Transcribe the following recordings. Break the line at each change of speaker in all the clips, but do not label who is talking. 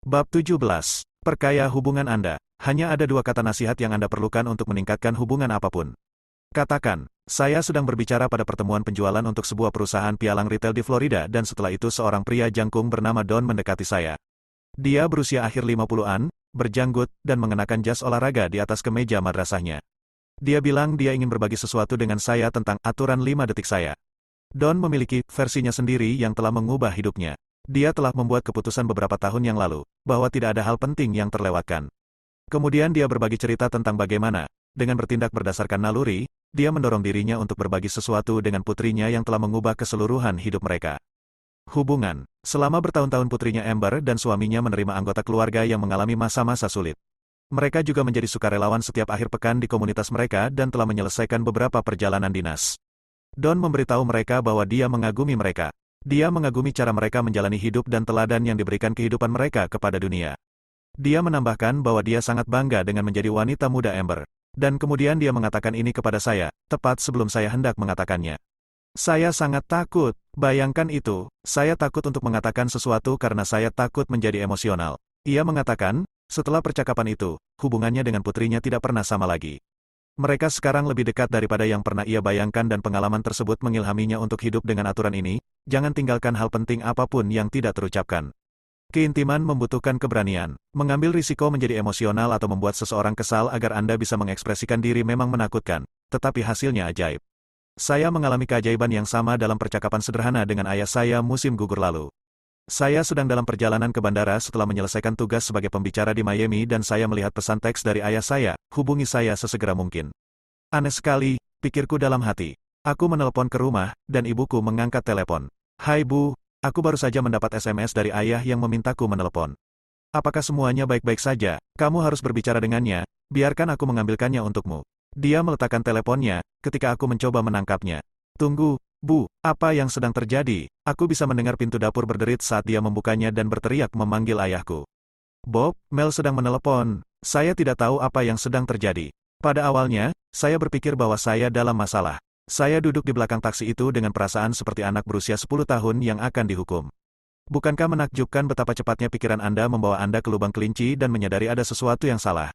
Bab 17. Perkaya hubungan Anda. Hanya ada dua kata nasihat yang Anda perlukan untuk meningkatkan hubungan apapun. Katakan, saya sedang berbicara pada pertemuan penjualan untuk sebuah perusahaan pialang retail di Florida dan setelah itu seorang pria jangkung bernama Don mendekati saya. Dia berusia akhir 50-an, berjanggut, dan mengenakan jas olahraga di atas kemeja madrasahnya. Dia bilang dia ingin berbagi sesuatu dengan saya tentang aturan 5 detik saya. Don memiliki versinya sendiri yang telah mengubah hidupnya. Dia telah membuat keputusan beberapa tahun yang lalu, bahwa tidak ada hal penting yang terlewatkan. Kemudian dia berbagi cerita tentang bagaimana, dengan bertindak berdasarkan naluri, dia mendorong dirinya untuk berbagi sesuatu dengan putrinya yang telah mengubah keseluruhan hidup mereka. Hubungan. Selama bertahun-tahun putrinya Amber dan suaminya menerima anggota keluarga yang mengalami masa-masa sulit. Mereka juga menjadi sukarelawan setiap akhir pekan di komunitas mereka dan telah menyelesaikan beberapa perjalanan dinas. Don memberitahu mereka bahwa dia mengagumi mereka. Dia mengagumi cara mereka menjalani hidup dan teladan yang diberikan kehidupan mereka kepada dunia. Dia menambahkan bahwa dia sangat bangga dengan menjadi wanita muda Amber. Dan kemudian dia mengatakan ini kepada saya, tepat sebelum saya hendak mengatakannya. Saya sangat takut, bayangkan itu, saya takut untuk mengatakan sesuatu karena saya takut menjadi emosional. Ia mengatakan, setelah percakapan itu, hubungannya dengan putrinya tidak pernah sama lagi. Mereka sekarang lebih dekat daripada yang pernah ia bayangkan dan pengalaman tersebut mengilhaminya untuk hidup dengan aturan ini, jangan tinggalkan hal penting apapun yang tidak terucapkan. Keintiman membutuhkan keberanian. Mengambil risiko menjadi emosional atau membuat seseorang kesal agar Anda bisa mengekspresikan diri memang menakutkan, tetapi hasilnya ajaib. Saya mengalami keajaiban yang sama dalam percakapan sederhana dengan ayah saya musim gugur lalu. Saya sedang dalam perjalanan ke bandara setelah menyelesaikan tugas sebagai pembicara di Miami dan saya melihat pesan teks dari ayah saya, hubungi saya sesegera mungkin. Aneh sekali, pikirku dalam hati. Aku menelepon ke rumah, dan ibuku mengangkat telepon. Hai Bu, aku baru saja mendapat SMS dari ayah yang memintaku menelepon. Apakah semuanya baik-baik saja? Kamu harus berbicara dengannya, biarkan aku mengambilkannya untukmu. Dia meletakkan teleponnya, ketika aku mencoba menangkapnya. Tunggu, Bu, apa yang sedang terjadi? Aku bisa mendengar pintu dapur berderit saat dia membukanya dan berteriak memanggil ayahku. Bob, Mel sedang menelepon. Saya tidak tahu apa yang sedang terjadi. Pada awalnya, saya berpikir bahwa saya dalam masalah. Saya duduk di belakang taksi itu dengan perasaan seperti anak berusia 10 tahun yang akan dihukum. Bukankah menakjubkan betapa cepatnya pikiran Anda membawa Anda ke lubang kelinci dan menyadari ada sesuatu yang salah?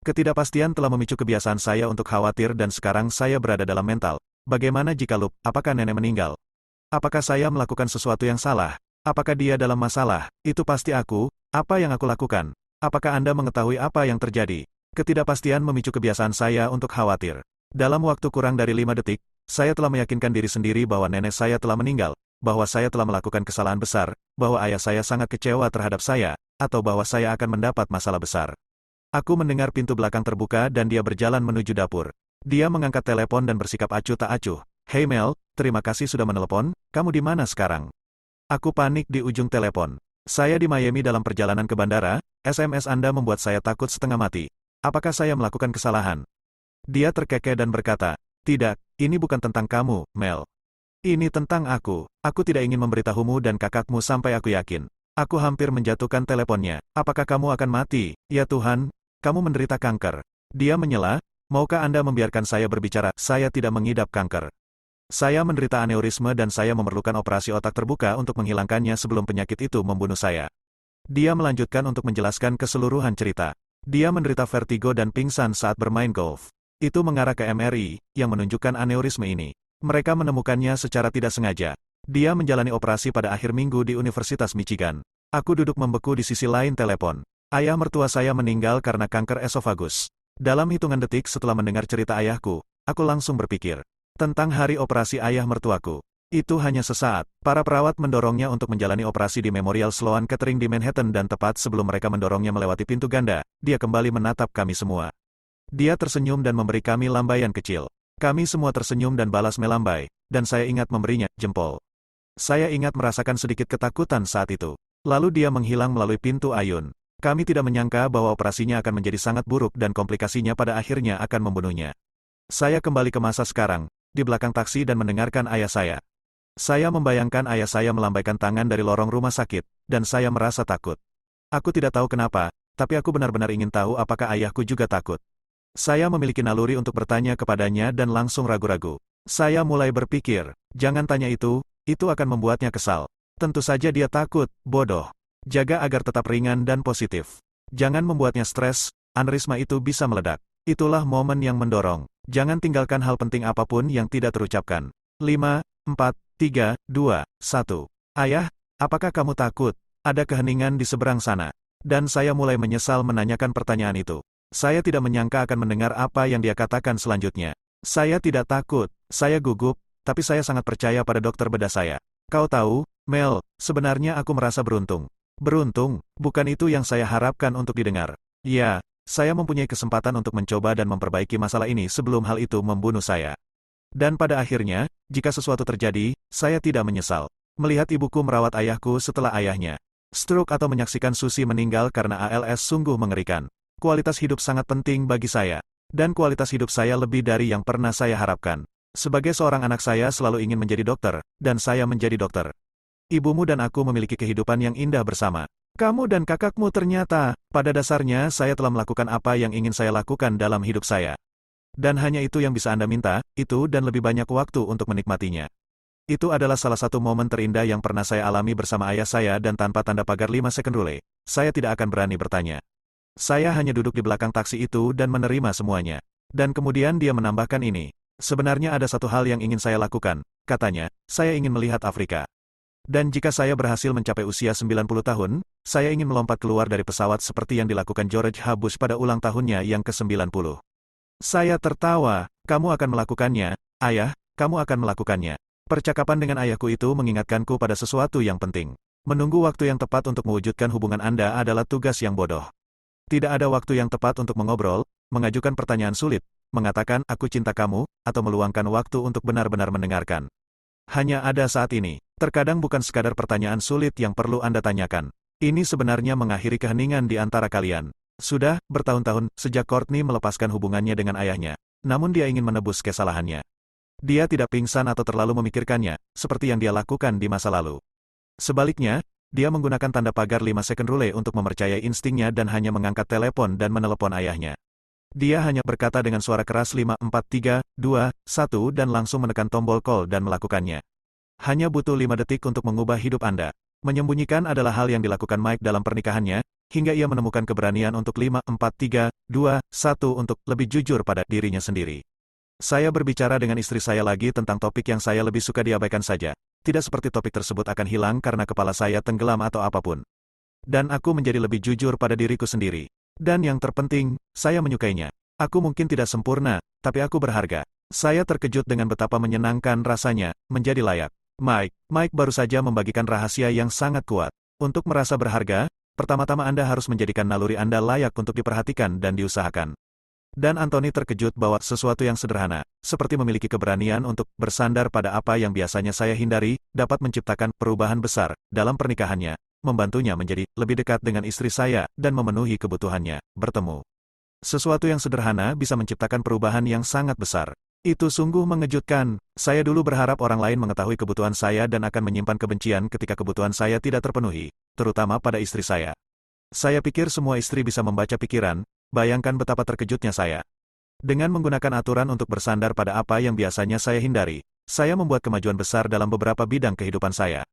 Ketidakpastian telah memicu kebiasaan saya untuk khawatir dan sekarang saya berada dalam mental. Bagaimana jika Lup, apakah nenek meninggal? Apakah saya melakukan sesuatu yang salah? Apakah dia dalam masalah? Itu pasti aku. Apa yang aku lakukan? Apakah Anda mengetahui apa yang terjadi? Ketidakpastian memicu kebiasaan saya untuk khawatir. Dalam waktu kurang dari 5 detik, saya telah meyakinkan diri sendiri bahwa nenek saya telah meninggal, bahwa saya telah melakukan kesalahan besar, bahwa ayah saya sangat kecewa terhadap saya, atau bahwa saya akan mendapat masalah besar. Aku mendengar pintu belakang terbuka dan dia berjalan menuju dapur. Dia mengangkat telepon dan bersikap acuh tak acuh. Hey Mel, terima kasih sudah menelepon, kamu di mana sekarang? Aku panik di ujung telepon. Saya di Miami dalam perjalanan ke bandara, SMS Anda membuat saya takut setengah mati. Apakah saya melakukan kesalahan? Dia terkekeh dan berkata, tidak, ini bukan tentang kamu, Mel. Ini tentang aku tidak ingin memberitahumu dan kakakmu sampai aku yakin. Aku hampir menjatuhkan teleponnya. Apakah kamu akan mati? Ya Tuhan, kamu menderita kanker. Dia menyela, maukah Anda membiarkan saya berbicara? Saya tidak mengidap kanker. Saya menderita aneurisme dan saya memerlukan operasi otak terbuka untuk menghilangkannya sebelum penyakit itu membunuh saya. Dia melanjutkan untuk menjelaskan keseluruhan cerita. Dia menderita vertigo dan pingsan saat bermain golf. Itu mengarah ke MRI, yang menunjukkan aneurisme ini. Mereka menemukannya secara tidak sengaja. Dia menjalani operasi pada akhir minggu di Universitas Michigan. Aku duduk membeku di sisi lain telepon. Ayah mertua saya meninggal karena kanker esofagus. Dalam hitungan detik setelah mendengar cerita ayahku, aku langsung berpikir tentang hari operasi ayah mertuaku. Itu hanya sesaat. Para perawat mendorongnya untuk menjalani operasi di Memorial Sloan Kettering di Manhattan dan tepat sebelum mereka mendorongnya melewati pintu ganda, dia kembali menatap kami semua. Dia tersenyum dan memberi kami lambaian kecil. Kami semua tersenyum dan balas melambai, dan saya ingat memberinya jempol. Saya ingat merasakan sedikit ketakutan saat itu. Lalu dia menghilang melalui pintu ayun. Kami tidak menyangka bahwa operasinya akan menjadi sangat buruk dan komplikasinya pada akhirnya akan membunuhnya. Saya kembali ke masa sekarang, di belakang taksi dan mendengarkan ayah saya. Saya membayangkan ayah saya melambaikan tangan dari lorong rumah sakit, dan saya merasa takut. Aku tidak tahu kenapa, tapi aku benar-benar ingin tahu apakah ayahku juga takut. Saya memiliki naluri untuk bertanya kepadanya dan langsung ragu-ragu. Saya mulai berpikir, jangan tanya itu akan membuatnya kesal. Tentu saja dia takut, bodoh. Jaga agar tetap ringan dan positif. Jangan membuatnya stres, aneurisma itu bisa meledak. Itulah momen yang mendorong. Jangan tinggalkan hal penting apapun yang tidak terucapkan. 5, 4, 3, 2, 1. Ayah, apakah kamu takut? Ada keheningan di seberang sana. Dan saya mulai menyesal menanyakan pertanyaan itu. Saya tidak menyangka akan mendengar apa yang dia katakan selanjutnya. Saya tidak takut, saya gugup, tapi saya sangat percaya pada dokter bedah saya. Kau tahu, Mel, sebenarnya aku merasa beruntung. Beruntung, bukan itu yang saya harapkan untuk didengar. Ya, saya mempunyai kesempatan untuk mencoba dan memperbaiki masalah ini sebelum hal itu membunuh saya. Dan pada akhirnya, jika sesuatu terjadi, saya tidak menyesal. Melihat ibuku merawat ayahku setelah ayahnya stroke atau menyaksikan Susi meninggal karena ALS sungguh mengerikan. Kualitas hidup sangat penting bagi saya. Dan kualitas hidup saya lebih dari yang pernah saya harapkan. Sebagai seorang anak saya selalu ingin menjadi dokter, dan saya menjadi dokter. Ibumu dan aku memiliki kehidupan yang indah bersama. Kamu dan kakakmu ternyata, pada dasarnya saya telah melakukan apa yang ingin saya lakukan dalam hidup saya. Dan hanya itu yang bisa Anda minta, itu dan lebih banyak waktu untuk menikmatinya. Itu adalah salah satu momen terindah yang pernah saya alami bersama ayah saya dan tanpa tanda pagar 5 second rule, saya tidak akan berani bertanya. Saya hanya duduk di belakang taksi itu dan menerima semuanya. Dan kemudian dia menambahkan ini. Sebenarnya ada satu hal yang ingin saya lakukan, katanya, saya ingin melihat Afrika. Dan jika saya berhasil mencapai usia 90 tahun, saya ingin melompat keluar dari pesawat seperti yang dilakukan George H. Bush pada ulang tahunnya yang ke-90. Saya tertawa, kamu akan melakukannya, ayah, kamu akan melakukannya. Percakapan dengan ayahku itu mengingatkanku pada sesuatu yang penting. Menunggu waktu yang tepat untuk mewujudkan hubungan Anda adalah tugas yang bodoh. Tidak ada waktu yang tepat untuk mengobrol, mengajukan pertanyaan sulit, mengatakan aku cinta kamu, atau meluangkan waktu untuk benar-benar mendengarkan. Hanya ada saat ini. Terkadang bukan sekadar pertanyaan sulit yang perlu Anda tanyakan. Ini sebenarnya mengakhiri keheningan di antara kalian. Sudah bertahun-tahun sejak Courtney melepaskan hubungannya dengan ayahnya, namun dia ingin menebus kesalahannya. Dia tidak pingsan atau terlalu memikirkannya, seperti yang dia lakukan di masa lalu. Sebaliknya, dia menggunakan tanda pagar 5 second rule untuk mempercayai instingnya dan hanya mengangkat telepon dan menelepon ayahnya. Dia hanya berkata dengan suara keras 5, 4, 3, 2, 1 dan langsung menekan tombol call dan melakukannya. Hanya butuh 5 detik untuk mengubah hidup Anda. Menyembunyikan adalah hal yang dilakukan Mike dalam pernikahannya, hingga ia menemukan keberanian untuk 5, 4, 3, 2, 1 untuk lebih jujur pada dirinya sendiri. Saya berbicara dengan istri saya lagi tentang topik yang saya lebih suka diabaikan saja. Tidak seperti topik tersebut akan hilang karena kepala saya tenggelam atau apapun. Dan aku menjadi lebih jujur pada diriku sendiri. Dan yang terpenting, saya menyukainya. Aku mungkin tidak sempurna, tapi aku berharga. Saya terkejut dengan betapa menyenangkan rasanya menjadi layak. Mike baru saja membagikan rahasia yang sangat kuat. Untuk merasa berharga, pertama-tama Anda harus menjadikan naluri Anda layak untuk diperhatikan dan diusahakan. Dan Anthony terkejut bahwa sesuatu yang sederhana, seperti memiliki keberanian untuk bersandar pada apa yang biasanya saya hindari, dapat menciptakan perubahan besar dalam pernikahannya, membantunya menjadi lebih dekat dengan istri saya dan memenuhi kebutuhannya, bertemu. Sesuatu yang sederhana bisa menciptakan perubahan yang sangat besar. Itu sungguh mengejutkan. Saya dulu berharap orang lain mengetahui kebutuhan saya dan akan menyimpan kebencian ketika kebutuhan saya tidak terpenuhi, terutama pada istri saya. Saya pikir semua istri bisa membaca pikiran, bayangkan betapa terkejutnya saya. Dengan menggunakan aturan untuk bersandar pada apa yang biasanya saya hindari, saya membuat kemajuan besar dalam beberapa bidang kehidupan saya.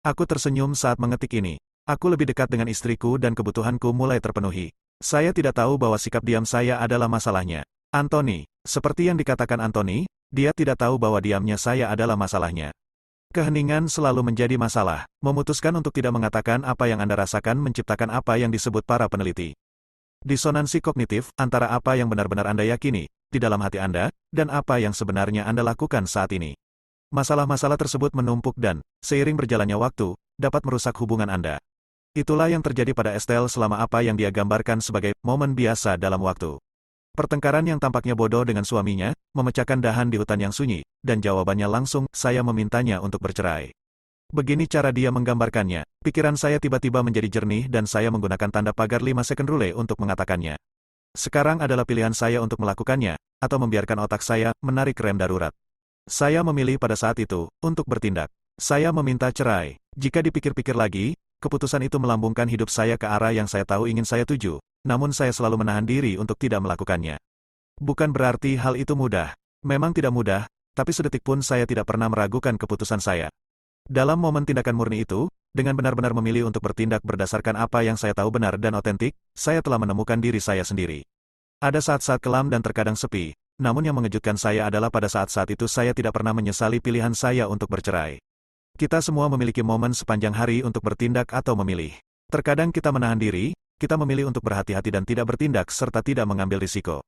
Aku tersenyum saat mengetik ini. Aku lebih dekat dengan istriku dan kebutuhanku mulai terpenuhi. Saya tidak tahu bahwa sikap diam saya adalah masalahnya. Anthony, seperti yang dikatakan Anthony, dia tidak tahu bahwa diamnya saya adalah masalahnya. Keheningan selalu menjadi masalah. Memutuskan untuk tidak mengatakan apa yang Anda rasakan menciptakan apa yang disebut para peneliti disonansi kognitif antara apa yang benar-benar Anda yakini di dalam hati Anda dan apa yang sebenarnya Anda lakukan saat ini. Masalah-masalah tersebut menumpuk dan, seiring berjalannya waktu, dapat merusak hubungan Anda. Itulah yang terjadi pada Estelle selama apa yang dia gambarkan sebagai momen biasa dalam waktu. Pertengkaran yang tampaknya bodoh dengan suaminya, memecahkan dahan di hutan yang sunyi, dan jawabannya langsung, saya memintanya untuk bercerai. Begini cara dia menggambarkannya, pikiran saya tiba-tiba menjadi jernih dan saya menggunakan tanda pagar 5 second rule untuk mengatakannya. Sekarang adalah pilihan saya untuk melakukannya, atau membiarkan otak saya menarik rem darurat. Saya memilih pada saat itu, untuk bertindak. Saya meminta cerai. Jika dipikir-pikir lagi, keputusan itu melambungkan hidup saya ke arah yang saya tahu ingin saya tuju, namun saya selalu menahan diri untuk tidak melakukannya. Bukan berarti hal itu mudah. Memang tidak mudah, tapi sedetik pun saya tidak pernah meragukan keputusan saya. Dalam momen tindakan murni itu, dengan benar-benar memilih untuk bertindak berdasarkan apa yang saya tahu benar dan otentik, saya telah menemukan diri saya sendiri. Ada saat-saat kelam dan terkadang sepi, namun yang mengejutkan saya adalah pada saat-saat itu saya tidak pernah menyesali pilihan saya untuk bercerai. Kita semua memiliki momen sepanjang hari untuk bertindak atau memilih. Terkadang kita menahan diri, kita memilih untuk berhati-hati dan tidak bertindak serta tidak mengambil risiko.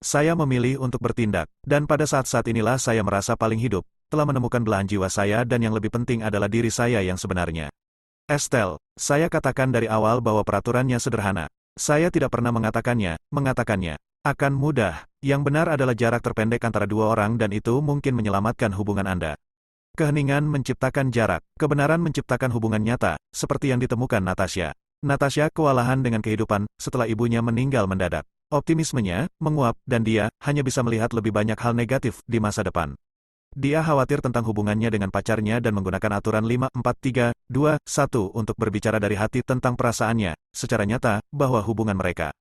Saya memilih untuk bertindak, dan pada saat-saat inilah saya merasa paling hidup, telah menemukan belahan jiwa saya dan yang lebih penting adalah diri saya yang sebenarnya. Estelle, saya katakan dari awal bahwa peraturannya sederhana. Saya tidak pernah mengatakannya. Akan mudah, yang benar adalah jarak terpendek antara dua orang dan itu mungkin menyelamatkan hubungan Anda. Keheningan menciptakan jarak, kebenaran menciptakan hubungan nyata, seperti yang ditemukan Natasha. Natasha kewalahan dengan kehidupan, setelah ibunya meninggal mendadak. Optimismenya menguap, dan dia hanya bisa melihat lebih banyak hal negatif di masa depan. Dia khawatir tentang hubungannya dengan pacarnya dan menggunakan aturan 5, 4, 3, 2, 1 untuk berbicara dari hati tentang perasaannya, secara nyata, bahwa hubungan mereka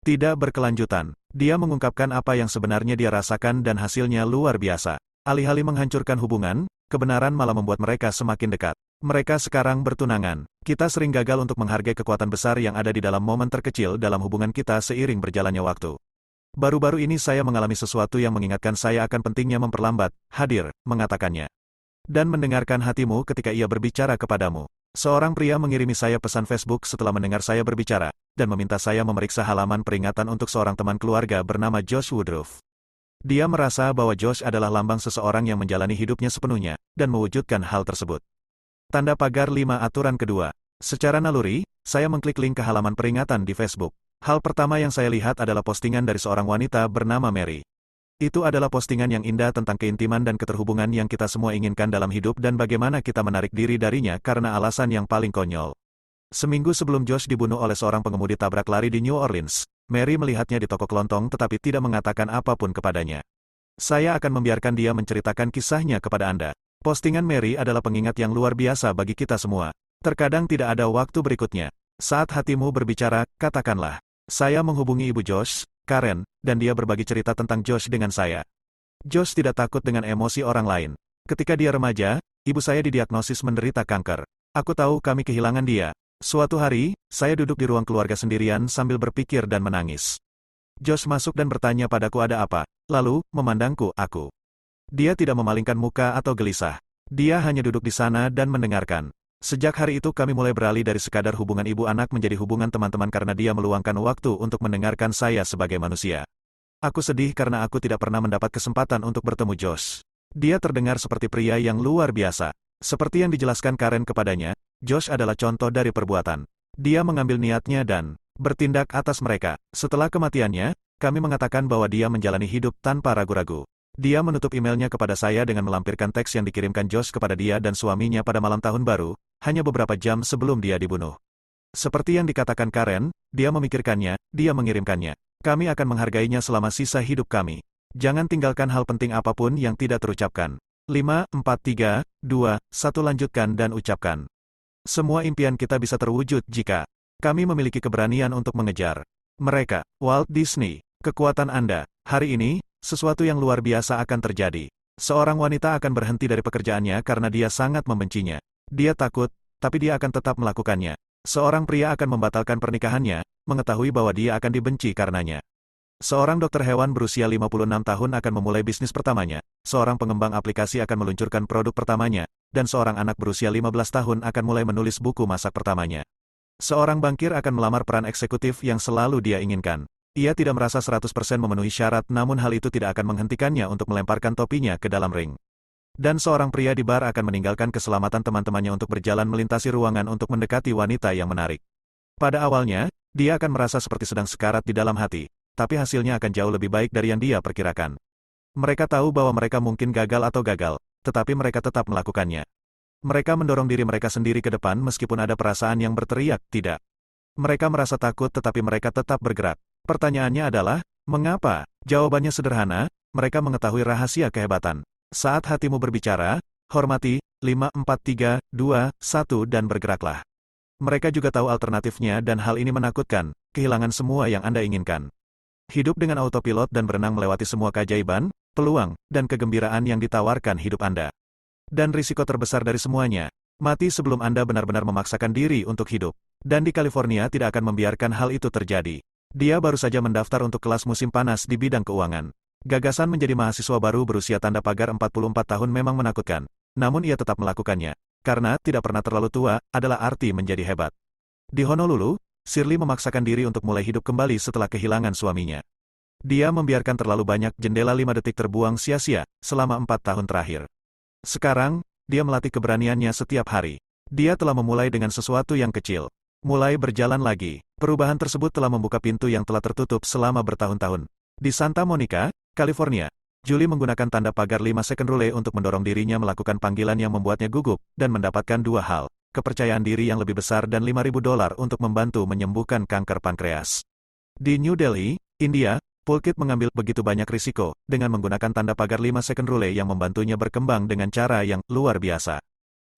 tidak berkelanjutan. Dia mengungkapkan apa yang sebenarnya dia rasakan dan hasilnya luar biasa. Alih-alih menghancurkan hubungan, kebenaran malah membuat mereka semakin dekat. Mereka sekarang bertunangan. Kita sering gagal untuk menghargai kekuatan besar yang ada di dalam momen terkecil dalam hubungan kita seiring berjalannya waktu. Baru-baru ini saya mengalami sesuatu yang mengingatkan saya akan pentingnya memperlambat, hadir, mengatakannya. Dan mendengarkan hatimu ketika ia berbicara kepadamu. Seorang pria mengirimi saya pesan Facebook setelah mendengar saya berbicara, dan meminta saya memeriksa halaman peringatan untuk seorang teman keluarga bernama Josh Woodruff. Dia merasa bahwa Josh adalah lambang seseorang yang menjalani hidupnya sepenuhnya, dan mewujudkan hal tersebut. Tanda pagar 5 aturan kedua. Secara naluri, saya mengklik link ke halaman peringatan di Facebook. Hal pertama yang saya lihat adalah postingan dari seorang wanita bernama Mary. Itu adalah postingan yang indah tentang keintiman dan keterhubungan yang kita semua inginkan dalam hidup dan bagaimana kita menarik diri darinya karena alasan yang paling konyol. Seminggu sebelum Josh dibunuh oleh seorang pengemudi tabrak lari di New Orleans, Mary melihatnya di toko kelontong tetapi tidak mengatakan apapun kepadanya. Saya akan membiarkan dia menceritakan kisahnya kepada Anda. Postingan Mary adalah pengingat yang luar biasa bagi kita semua. Terkadang tidak ada waktu berikutnya. Saat hatimu berbicara, katakanlah. Saya menghubungi ibu Josh, Karen, dan dia berbagi cerita tentang Josh dengan saya. Josh tidak takut dengan emosi orang lain. Ketika dia remaja, ibu saya didiagnosis menderita kanker. Aku tahu kami kehilangan dia. Suatu hari, saya duduk di ruang keluarga sendirian sambil berpikir dan menangis. Josh masuk dan bertanya padaku ada apa, lalu, memandangku, aku. Dia tidak memalingkan muka atau gelisah. Dia hanya duduk di sana dan mendengarkan. Sejak hari itu kami mulai beralih dari sekadar hubungan ibu anak menjadi hubungan teman-teman karena dia meluangkan waktu untuk mendengarkan saya sebagai manusia. Aku sedih karena aku tidak pernah mendapat kesempatan untuk bertemu Josh. Dia terdengar seperti pria yang luar biasa. Seperti yang dijelaskan Karen kepadanya, Josh adalah contoh dari perbuatan. Dia mengambil niatnya dan bertindak atas mereka. Setelah kematiannya, kami mengatakan bahwa dia menjalani hidup tanpa ragu-ragu. Dia menutup emailnya kepada saya dengan melampirkan teks yang dikirimkan Josh kepada dia dan suaminya pada malam tahun baru, hanya beberapa jam sebelum dia dibunuh. Seperti yang dikatakan Karen, dia memikirkannya, dia mengirimkannya. Kami akan menghargainya selama sisa hidup kami. Jangan tinggalkan hal penting apapun yang tidak terucapkan. 5, 4, 3, 2, 1 lanjutkan dan ucapkan. Semua impian kita bisa terwujud jika kami memiliki keberanian untuk mengejar mereka. Walt Disney, kekuatan Anda. Hari ini, sesuatu yang luar biasa akan terjadi. Seorang wanita akan berhenti dari pekerjaannya karena dia sangat membencinya. Dia takut, tapi dia akan tetap melakukannya. Seorang pria akan membatalkan pernikahannya, mengetahui bahwa dia akan dibenci karenanya. Seorang dokter hewan berusia 56 tahun akan memulai bisnis pertamanya. Seorang pengembang aplikasi akan meluncurkan produk pertamanya, dan seorang anak berusia 15 tahun akan mulai menulis buku masak pertamanya. Seorang bankir akan melamar peran eksekutif yang selalu dia inginkan. Ia tidak merasa 100% memenuhi syarat namun hal itu tidak akan menghentikannya untuk melemparkan topinya ke dalam ring. Dan seorang pria di bar akan meninggalkan keselamatan teman-temannya untuk berjalan melintasi ruangan untuk mendekati wanita yang menarik. Pada awalnya, dia akan merasa seperti sedang sekarat di dalam hati, tapi hasilnya akan jauh lebih baik dari yang dia perkirakan. Mereka tahu bahwa mereka mungkin gagal, tetapi mereka tetap melakukannya. Mereka mendorong diri mereka sendiri ke depan meskipun ada perasaan yang berteriak, tidak. Mereka merasa takut tetapi mereka tetap bergerak. Pertanyaannya adalah, mengapa? Jawabannya sederhana, mereka mengetahui rahasia kehebatan. Saat hatimu berbicara, hormati, 5, 4, 3, 2, 1 dan bergeraklah. Mereka juga tahu alternatifnya dan hal ini menakutkan, kehilangan semua yang Anda inginkan. Hidup dengan autopilot dan berenang melewati semua keajaiban, peluang, dan kegembiraan yang ditawarkan hidup Anda. Dan risiko terbesar dari semuanya, Mati sebelum Anda benar-benar memaksakan diri untuk hidup. Dan di California tidak akan membiarkan hal itu terjadi. Dia baru saja mendaftar untuk kelas musim panas di bidang keuangan. Gagasan menjadi mahasiswa baru berusia tanda pagar 44 tahun memang menakutkan. Namun ia tetap melakukannya. Karena tidak pernah terlalu tua, adalah arti menjadi hebat. Di Honolulu, Shirley memaksakan diri untuk mulai hidup kembali setelah kehilangan suaminya. Dia membiarkan terlalu banyak jendela 5 detik terbuang sia-sia selama 4 tahun terakhir. Sekarang, dia melatih keberaniannya setiap hari. Dia telah memulai dengan sesuatu yang kecil. Mulai berjalan lagi. Perubahan tersebut telah membuka pintu yang telah tertutup selama bertahun-tahun. Di Santa Monica, California, Julie menggunakan tanda pagar 5 second rule untuk mendorong dirinya melakukan panggilan yang membuatnya gugup, dan mendapatkan 2 hal. Kepercayaan diri yang lebih besar dan $5.000 untuk membantu menyembuhkan kanker pankreas. Di New Delhi, India, Pulkit mengambil begitu banyak risiko, dengan menggunakan tanda pagar 5 second rule yang membantunya berkembang dengan cara yang luar biasa.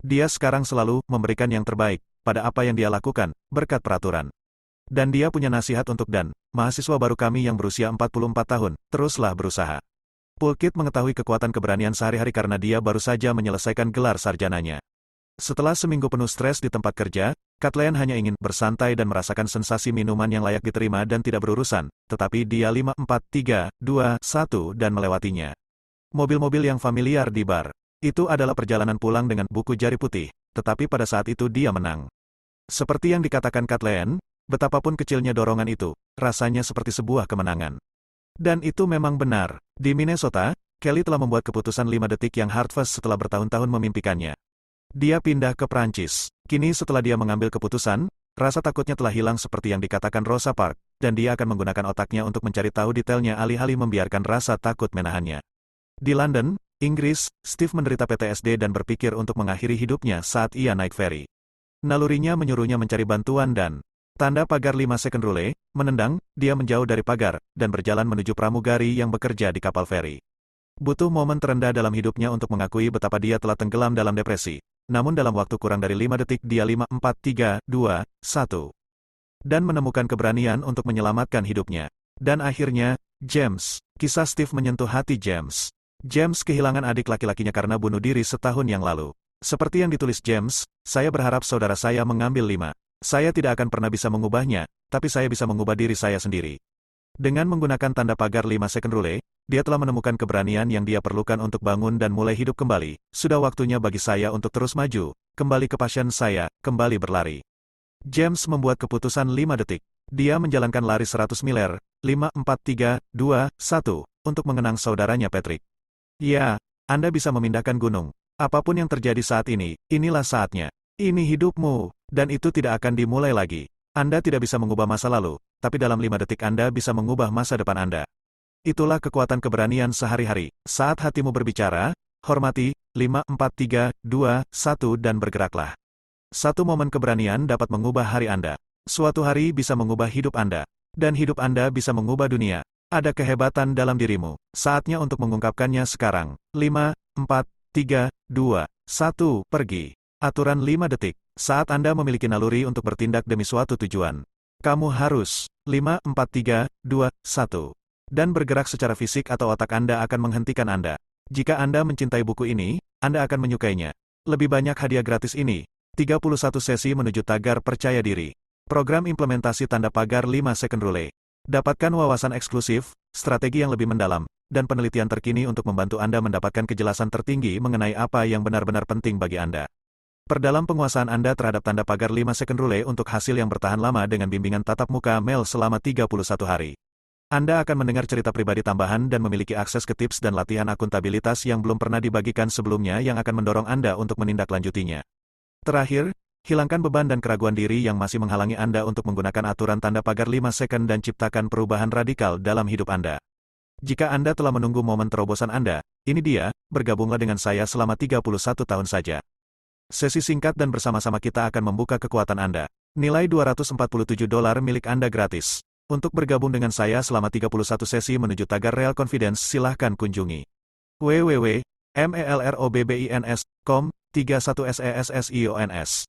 Dia sekarang selalu memberikan yang terbaik pada apa yang dia lakukan, berkat peraturan. Dan dia punya nasihat untuk Dan, mahasiswa baru kami yang berusia 44 tahun, teruslah berusaha. Pulkit mengetahui kekuatan keberanian sehari-hari karena dia baru saja menyelesaikan gelar sarjananya. Setelah seminggu penuh stres di tempat kerja, Kathleen hanya ingin bersantai dan merasakan sensasi minuman yang layak diterima dan tidak berurusan, tetapi dia 5, 4, 3, 2, 1 dan melewatinya. Mobil-mobil yang familiar di bar. Itu adalah perjalanan pulang dengan buku jari putih, tetapi pada saat itu dia menang. Seperti yang dikatakan Kathleen, betapapun kecilnya dorongan itu, rasanya seperti sebuah kemenangan. Dan itu memang benar. Di Minnesota, Kelly telah membuat keputusan 5 detik yang hard-fast setelah bertahun-tahun memimpikannya. Dia pindah ke Prancis. Kini setelah dia mengambil keputusan, rasa takutnya telah hilang seperti yang dikatakan Rosa Parks, dan dia akan menggunakan otaknya untuk mencari tahu detailnya alih-alih membiarkan rasa takut menahannya. Di London, Inggris, Steve menderita PTSD dan berpikir untuk mengakhiri hidupnya saat ia naik feri. Nalurinya menyuruhnya mencari bantuan dan tanda pagar 5 second rule, menendang, dia menjauh dari pagar, dan berjalan menuju pramugari yang bekerja di kapal feri. Butuh momen terendah dalam hidupnya untuk mengakui betapa dia telah tenggelam dalam depresi. Namun dalam waktu kurang dari 5 detik dia 5, 4, 3, 2, 1. Dan menemukan keberanian untuk menyelamatkan hidupnya. Dan akhirnya, James. Kisah Steve menyentuh hati James. James kehilangan adik laki-lakinya karena bunuh diri setahun yang lalu. Seperti yang ditulis James, saya berharap saudara saya mengambil 5. Saya tidak akan pernah bisa mengubahnya, tapi saya bisa mengubah diri saya sendiri. Dengan menggunakan tanda pagar 5 second rule, dia telah menemukan keberanian yang dia perlukan untuk bangun dan mulai hidup kembali. Sudah waktunya bagi saya untuk terus maju, kembali ke passion saya, kembali berlari. James membuat keputusan 5 detik. Dia menjalankan lari 100 miler, 5, 4, 3, 2, 1, untuk mengenang saudaranya Patrick. Ya, Anda bisa memindahkan gunung. Apapun yang terjadi saat ini, inilah saatnya. Ini hidupmu, dan itu tidak akan dimulai lagi. Anda tidak bisa mengubah masa lalu, tapi dalam 5 detik Anda bisa mengubah masa depan Anda. Itulah kekuatan keberanian sehari-hari. Saat hatimu berbicara, hormati, 5, 4, 3, 2, 1 dan bergeraklah. Satu momen keberanian dapat mengubah hari Anda. Suatu hari bisa mengubah hidup Anda. Dan hidup Anda bisa mengubah dunia. Ada kehebatan dalam dirimu. Saatnya untuk mengungkapkannya sekarang. 5, 4, 3, 2, 1, pergi. Aturan 5 detik. Saat Anda memiliki naluri untuk bertindak demi suatu tujuan. Kamu harus 5, 4, 3, 2, 1. Dan bergerak secara fisik atau otak Anda akan menghentikan Anda. Jika Anda mencintai buku ini, Anda akan menyukainya. Lebih banyak hadiah gratis ini. 31 sesi menuju tagar percaya diri. Program implementasi tanda pagar 5 second rule. Dapatkan wawasan eksklusif, strategi yang lebih mendalam, dan penelitian terkini untuk membantu Anda mendapatkan kejelasan tertinggi mengenai apa yang benar-benar penting bagi Anda. Perdalam penguasaan Anda terhadap tanda pagar 5 second rule untuk hasil yang bertahan lama dengan bimbingan tatap muka Mel selama 31 hari. Anda akan mendengar cerita pribadi tambahan dan memiliki akses ke tips dan latihan akuntabilitas yang belum pernah dibagikan sebelumnya yang akan mendorong Anda untuk menindaklanjutinya. Terakhir, hilangkan beban dan keraguan diri yang masih menghalangi Anda untuk menggunakan aturan tanda pagar 5 second dan ciptakan perubahan radikal dalam hidup Anda. Jika Anda telah menunggu momen terobosan Anda, ini dia, bergabunglah dengan saya selama 31 tahun saja. Sesi singkat dan bersama-sama kita akan membuka kekuatan Anda. Nilai $247 milik Anda gratis. Untuk bergabung dengan saya selama 31 sesi menuju tagar Real Confidence silahkan kunjungi www.melrobbins.com 31sessions